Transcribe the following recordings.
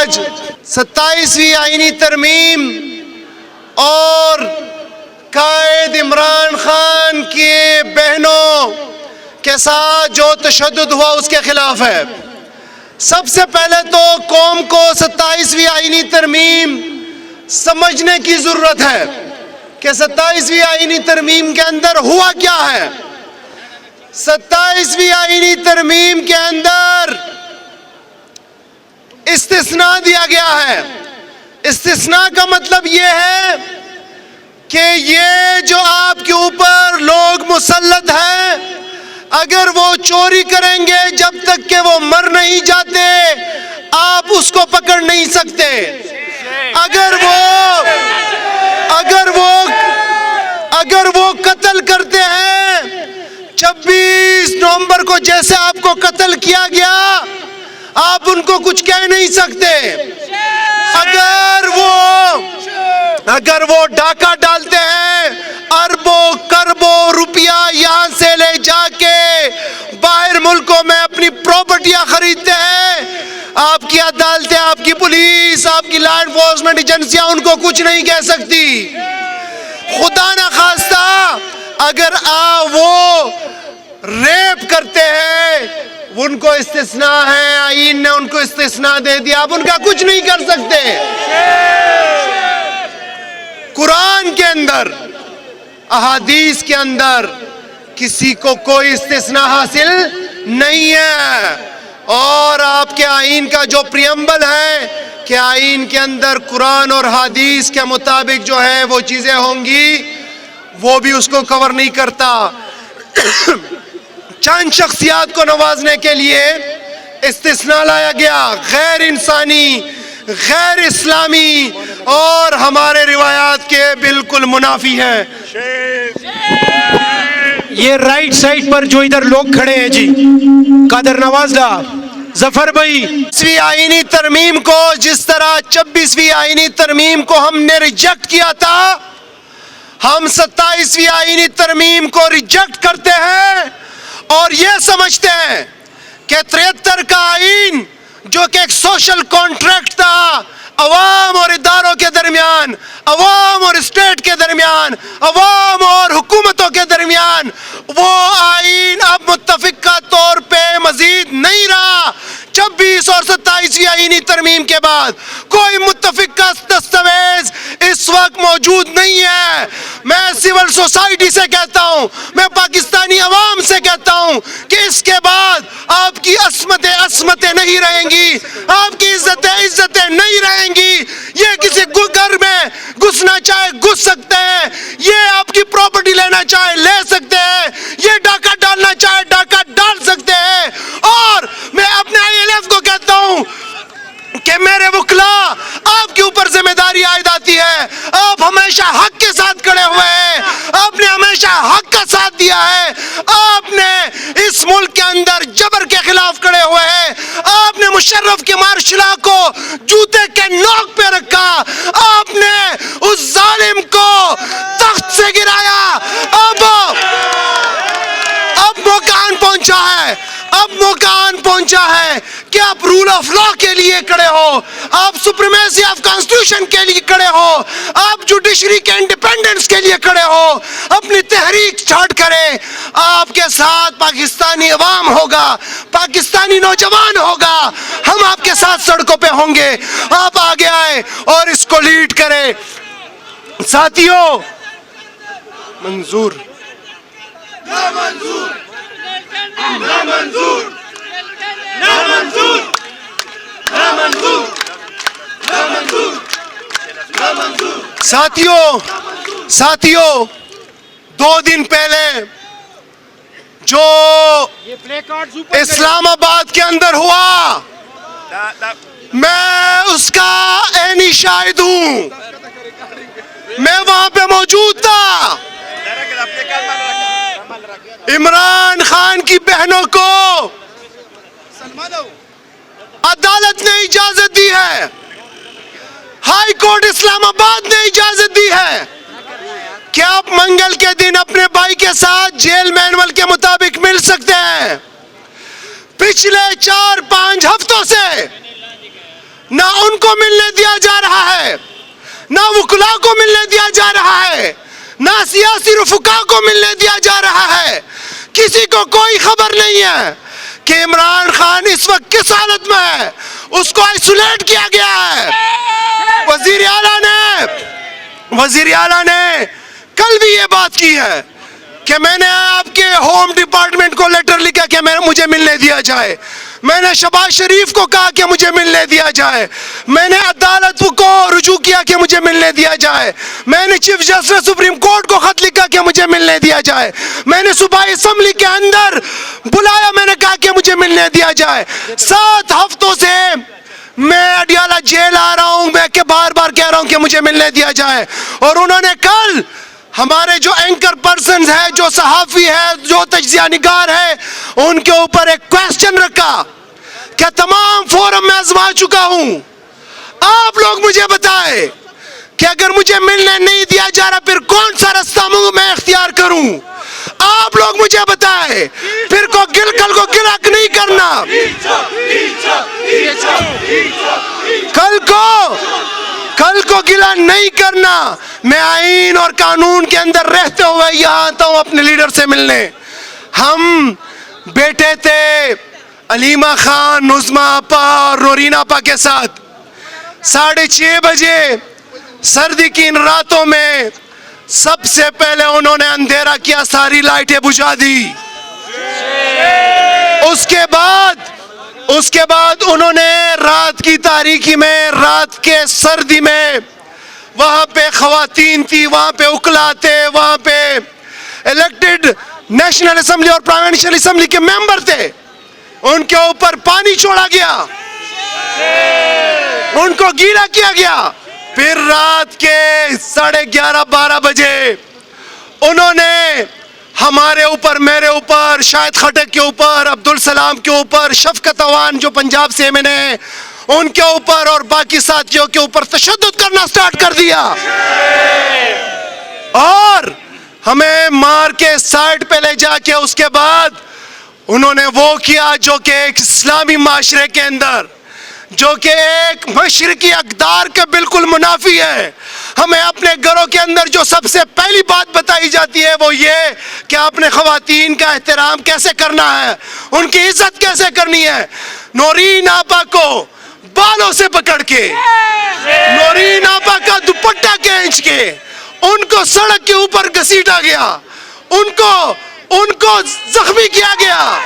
آج 27ویں آئینی ترمیم اور قائد عمران خان کی بہنوں کے ساتھ جو تشدد ہوا اس کے خلاف ہے۔ سب سے پہلے تو قوم کو 27ویں آئینی ترمیم سمجھنے کی ضرورت ہے کہ 27ویں آئینی ترمیم کے اندر ہوا کیا ہے۔ 27ویں آئینی ترمیم کے اندر استثناء دیا گیا ہے۔ استثناء کا مطلب یہ ہے کہ یہ جو آپ کے اوپر لوگ مسلط ہیں، اگر وہ چوری کریں گے جب تک کہ وہ مر نہیں جاتے آپ اس کو پکڑ نہیں سکتے۔ اگر وہ قتل کرتے ہیں 26 نومبر کو جیسے آپ کو قتل کیا گیا، آپ ان کو کچھ کہہ نہیں سکتے۔ اگر وہ ڈاکہ ڈالتے ہیں، اربوں کربوں روپیہ یہاں سے لے جا کے باہر ملکوں میں اپنی پراپرٹیاں خریدتے ہیں، آپ کی عدالتیں، آپ کی پولیس، آپ کی لا انفورسمنٹ ایجنسیاں ان کو کچھ نہیں کہہ سکتی۔ خدا نہ خواستہ اگر وہ ریپ کرتے ہیں، ان کو استثناء ہے، آئین نے ان کو استثناء دے دیا، آپ ان کا کچھ نہیں کر سکتے۔ قرآن کے اندر، احادیث کے اندر کسی کو کوئی استثناء حاصل نہیں ہے۔ اور آپ کے آئین کا جو پریمبل ہے کہ آئین کے اندر قرآن اور حدیث کے مطابق جو ہے وہ چیزیں ہوں گی، وہ بھی اس کو کور نہیں کرتا۔ چند شخصیات کو نوازنے کے لیے استثناء لایا گیا، غیر انسانی، غیر اسلامی اور ہمارے روایات کے بالکل منافی ہے۔ یہ رائٹ سائڈ پر جو ادھر لوگ کھڑے ہیں جی، قادر نواز دا، ظفر بھائی، 27ویں آئینی ترمیم کو جس طرح 26ویں آئینی ترمیم کو ہم نے ریجیکٹ کیا تھا، ہم 27ویں آئینی ترمیم کو ریجیکٹ کرتے ہیں اور یہ سمجھتے ہیں کہ 73 کا آئین جو کہ ایک سوشل کانٹریکٹ تھا عوام اور اداروں کے درمیان، عوام اور اسٹیٹ کے درمیان، عوام اور حکومتوں کے درمیان، وہ آئین اب متفقہ طور پہ مزید نہیں رہا۔ 26 اور 27ویں آئینی ترمیم کے بعد کوئی متفقہ دستاویز اس وقت موجود نہیں ہے۔ میں سول سوسائٹی سے کہتا ہوں، میں پاکستانی عوام سے کہتا ہوں کہ اس کے بعد آپ کی عصمتیں نہیں رہیں گی، آپ کی عزتیں نہیں رہیں گی۔ یہ کسی گھر میں گھسنا چاہے گھس سکتے ہیں، یہ آپ کی پراپرٹی لینا چاہے لے سکتے ہیں، یہ ڈاکہ ڈالنا چاہے ڈاکہ ڈال سکتے ہیں۔ اور میں اپنے ILF کو کہتا ہوں کہ میرے وکلاء، آپ کے اوپر ذمہ داری عائد آتی ہے۔ آپ ہمیشہ حق کے ساتھ کھڑے ہوئے ہیں، آپ نے ہمیشہ حق کا ساتھ دیا ہے، آپ نے اس ملک کے اندر جبر کے خلاف کھڑے ہوئے ہیں، آپ نے مشرف کے مارشل لا کو جوتے کے نوک پہ رکھا، آپ نے اس ظالم کو تخت سے گرایا۔ اب موقع آن پہنچا ہے، اب موقع آن پہنچا ہے کہ آپ رول آف لا کے لیے کھڑے ہو، آپ سپریمیسی آف کانسٹیٹیوشن کے لیے کھڑے ہو، آپ جوڈیشری کے انڈیپینڈنس کے لیے کھڑے ہو، اپنی تحریک اسٹارٹ کریں۔ آپ کے ساتھ پاکستانی عوام ہوگا، پاکستانی نوجوان ہوگا، ہم آپ کے ساتھ سڑکوں پہ ہوں گے۔ آپ آگے آئے اور اس کو لیڈ کریں۔ ساتھیوں، منظور ساتھیوں 2 دن پہلے جو اسلام آباد کے اندر ہوا، میں اس کا عینی شاہد ہوں، میں وہاں پہ موجود تھا۔ عمران خان کی بہنوں کو عدالت نے اجازت دی ہے، ہائی کورٹ اسلام آباد نے اجازت دی ہے کہ آپ منگل کے دن اپنے بھائی کے ساتھ جیل مینول کے مطابق مل سکتے ہیں۔ پچھلے 4-5 ہفتوں سے نہ ان کو ملنے دیا جا رہا ہے، نہ وکلاء کو ملنے دیا جا رہا ہے، نہ سیاسی رفقا کو ملنے دیا جا رہا ہے. کسی کو کوئی خبر نہیں ہے کہ عمران خان اس وقت کس حالت میں ہے. اس کو آئسولیٹ کیا گیا ہے. وزیر اعلیٰ نے کل بھی یہ بات کی ہے کہ میں نے آپ کے ہوم ڈپارٹمنٹ کو لیٹر لکھا کہ مجھے ملنے دیا جائے. میں نے شہباز شریف کو کہا کہ مجھے ملنے دیا جائے. میں نے عدالت کو رجوع کیا کہ مجھے ملنے دیا جائے. میں نے چیف جسٹس سپریم کورٹ کو خط لکھا کہ مجھے ملنے دیا جائے. میں نے صوبائی اسمبلی کے اندر بلایا، میں نے کہا کہ مجھے ملنے دیا جائے. 7 ہفتوں سے میں اڈیالہ جیل آ رہا ہوں، میں کہ بار بار کہہ رہا ہوں کہ مجھے ملنے دیا جائے. اور انہوں نے کل ہمارے جو اینکر پرسنز ہیں، جو صحافی ہے، جو تجزیہ نگار ہے، ان کے اوپر ایک کویسچن رکھا کہ تمام فورم میں آزما چکا ہوں، آپ لوگ مجھے بتائیں کہ اگر مجھے ملنے نہیں دیا جا رہا پھر کون سا رستہ میں اختیار کروں. آپ لوگ مجھے بتائیں، پھر کل کو گلک نہیں کرنا. کل کو گلا نہیں کرنا. میں آئین اور قانون کے اندر رہتے ہوئے یہاں آتا ہوں اپنے لیڈر سے ملنے. ہم بیٹے تھے علیمہ خان، نظمہ آپا اور نورین آپا کے ساتھ 6:30 بجے سردی کی ان راتوں میں سب سے پہلے انہوں نے اندھیرا کیا، ساری لائٹیں بجھا دی. اس کے بعد انہوں نے رات کی تاریکی میں، رات کے سردی میں، وہاں پہ خواتین تھی، وہاں پہ وکلاء تھے، وہاں پہ الیکٹڈ نیشنل اسمبلی اور پروونشل اسمبلی کے ممبر تھے، ان کے اوپر پانی چھوڑا گیا، ان کو گیلا کیا گیا. پھر رات کے 11:30-12 بجے انہوں نے ہمارے اوپر، میرے اوپر، شاہد خٹک کے اوپر، عبدالسلام کے اوپر، شفقت عوان جو پنجاب سے ایم این اے، ان کے اوپر اور باقی ساتھیوں کے اوپر تشدد کرنا سٹارٹ کر دیا اور ہمیں مار کے سائڈ پہ لے جا کے اس کے بعد انہوں نے وہ کیا جو کہ ایک اسلامی معاشرے کے اندر، جو کہ ایک مشرقی اقدار کے بالکل منافی ہے. ہمیں اپنے گھروں کے اندر جو سب سے پہلی بات بتائی جاتی ہے وہ یہ کہ اپنے خواتین کا احترام کیسے کرنا ہے، ان کی عزت کیسے کرنی ہے. نورین آپا کو بالوں سے پکڑ کے، نورین آپا کا دوپٹہ کھینچ کے ان کو سڑک کے اوپر گھسیٹا گیا، ان کو زخمی کیا گیا.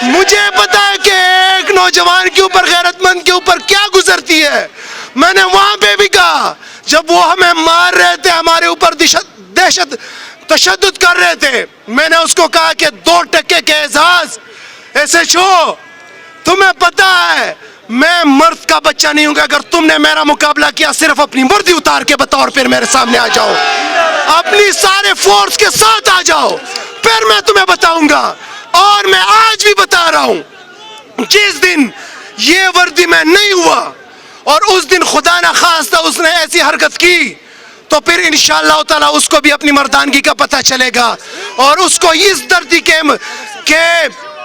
مجھے پتا ہے کہ ایک نوجوان کے اوپر، غیرت مند کے اوپر کیا گزرتی ہے. میں نے وہاں پہ بھی کہا جب وہ ہمیں مار رہے تھے، ہمارے اوپر دہشت تشدد کر رہے تھے، میں نے اس کو کہا کہ 2% کے اعزاز SHO، تمہیں پتا ہے میں مرد کا بچہ نہیں ہوں گا، اگر تم نے میرا مقابلہ کیا صرف اپنی وردی اتار کے بتاؤ اور پھر میرے سامنے آ جاؤ، اپنی سارے فورس کے ساتھ آ جاؤ، پھر میں تمہیں بتاؤں گا. اور میں آج بھی بتا رہا ہوں، جس دن یہ وردی میں نہیں ہوا اور اس دن خدا نہ خواستہ اس نے ایسی حرکت کی تو پھر انشاءاللہ تعالی اس کو بھی اپنی مردانگی کا پتہ چلے گا اور اس کو اس دھرتی کے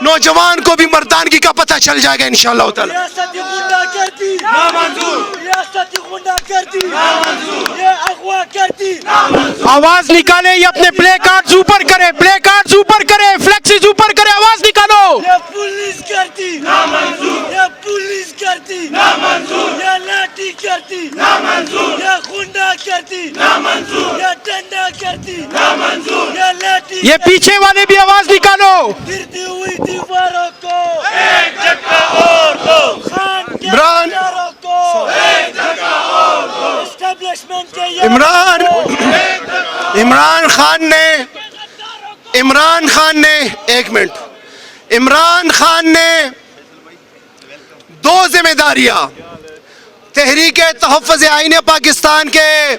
نوجوان کو بھی مردانگی کا پتہ چل جائے گا انشاءاللہ تعالی. ریاستی غنڈہ گردی نامنظور، ریاستی غنڈہ گردی نامنظور، یہ اغوا گردی نامنظور. آواز نکالے، یہ اپنے پلے کارڈز اوپر کرے، پلے کارڈز اوپر کرے، فلیکسز اوپر کرے، آواز نکالو. یہ پولیس گردی نامنظور، یہ پولیس گردی نامنظور، یہ لاٹھی گردی نامنظور، یہ غنڈہ گردی نامنظور، یہ ڈنڈا گردی نامنظور، یہ لاٹھی. یہ پیچھے والے بھی آواز نکالو. گرتی ہوئی دیواروں کو ایک جگہ اور دو، خان کے عمران، ہتھیاروں کو ایک جگہ اور دو، اسٹیبلشمنٹ کے عمران خان نے 2 ذمہ داریاں تحریک تحفظ آئین پاکستان کے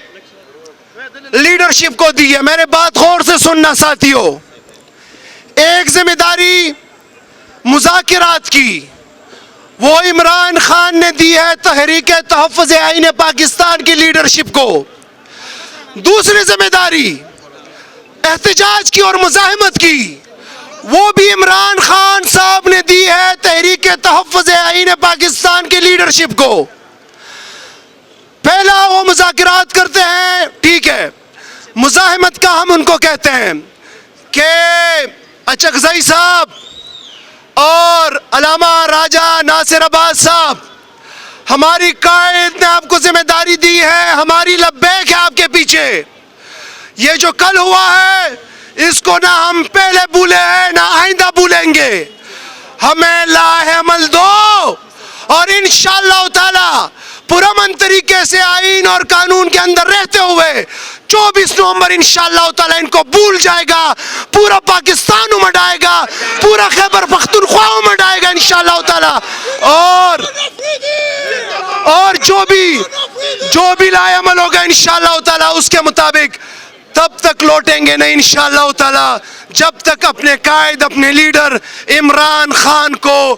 لیڈرشپ کو دی ہے. میرے بات غور سے سننا ساتھیوں. ایک ذمہ داری مذاکرات کی، وہ عمران خان نے دی ہے تحریک تحفظ آئین پاکستان کی لیڈرشپ کو. دوسری ذمہ داری احتجاج کی اور مزاحمت کی، وہ بھی عمران خان صاحب نے دی ہے تحریک تحفظ آئین پاکستان کی لیڈرشپ کو. مذاکرات کرتے ہیں ٹھیک ہے، مزاحمت کا ہم ان کو کہتے ہیں کہ اچکزئی صاحب اور علامہ راجہ ناصر عباس صاحب، ہماری قائد نے آپ کو ذمہ داری دی ہے، ہماری لبیک ہے آپ کے پیچھے. یہ جو کل ہوا ہے اس کو نہ ہم پہلے بھولے ہیں نہ آئندہ بھولیں گے. ہمیں لاہ عمل دو اور انشاءاللہ تعالی پرامن طریقے سے آئین اور قانون کے اندر رہتے ہوئے 24 نومبر انشاءاللہ تعالی ان کو بھول جائے گا، پورا پاکستان امڑ آئے گا، پورا خیبر پختونخوا امڑ آئے گا انشاءاللہ تعالی. اور جو بھی لائے عمل ہوگا انشاءاللہ تعالی اس کے مطابق تب تک لوٹیں گے نہیں انشاءاللہ تعالی جب تک اپنے قائد، اپنے لیڈر عمران خان کو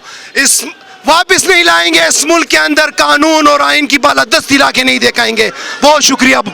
واپس نہیں لائیں گے. اس ملک کے اندر قانون اور آئین کی بالادستی لا کے نہیں دکھائیں گے. بہت شکریہ.